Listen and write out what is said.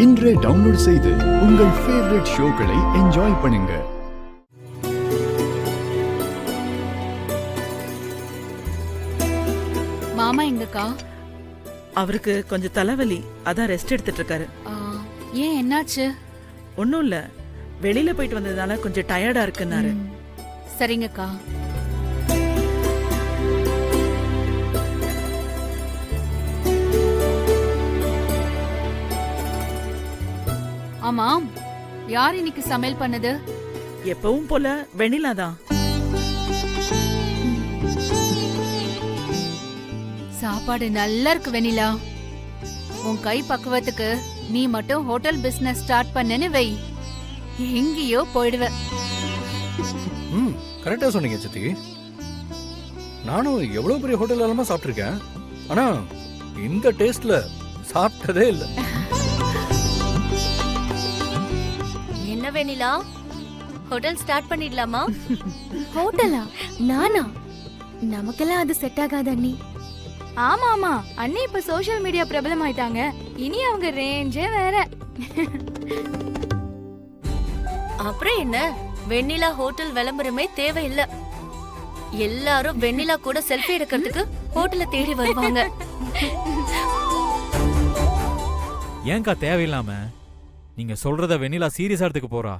இன்றே டவுன்லோட் செய்து உங்கள் ஃபேவரட் ஷோக்களை என்ஜாய் பண்ணுங்க. மாமா எங்கக்கா? அவருக்கு கொஞ்சம் தலைவலி, அதான் ரெஸ்ட் எடுத்துட்டு இருக்காரு. ஏன், என்னாச்சு? ஒன்னும் இல்ல, வெளியில போயிட்டு வந்ததுனால கொஞ்சம் டயர்டா இருக்குன்னாரு. சரிங்கக்கா. ஆமாம், யார் இன்னைக்கு சமையல் பண்ணது? எப்பவும் போல வெண்ணிலா தான். சாப்பாடு நல்லா இருக்கு வெண்ணிலா. உன் கை பக்குவத்துக்கு நீ மட்டும் ஹோட்டல் பிசினஸ் ஸ்டார்ட் பண்ணனு வை, எங்கேயோ போயிடுவ. கரெக்டா சொன்னீங்க சித்தி. நானும் எவ்வளவு பெரிய ஹோட்டல் எல்லாமே சாப்பிட்டிருக்கேன், ஆனா இந்த டேஸ்ட்ல சாப்பிட்டதே இல்லை. என்ன வெண்ணிலா, ஹோட்டல் ஸ்டார்ட் பண்ணிடலாமா? ஹோட்டலா? நானா? நமக்கெல்லாம் அது செட் ஆகாது அண்ணி. ஆமா ஆமா, அண்ணி இப்ப சோஷியல் மீடியா பிரபலம் ஆயிட்டாங்க. இனி அவங்க ரேஞ்சே வேற. அப்புறம் என்ன, வெண்ணிலா ஹோட்டல் விளம்பரமே தேவையில்ல. எல்லாரும் வெண்ணிலா கூட செல்ஃபி எடுக்கிறதுக்கு ஹோட்டலை தேடி வருவாங்க. ஏங்கா தேவையில்லாம நீங்க சொல்றத வெண்ணிலா சீரியஸா எடுத்துக்க போறா?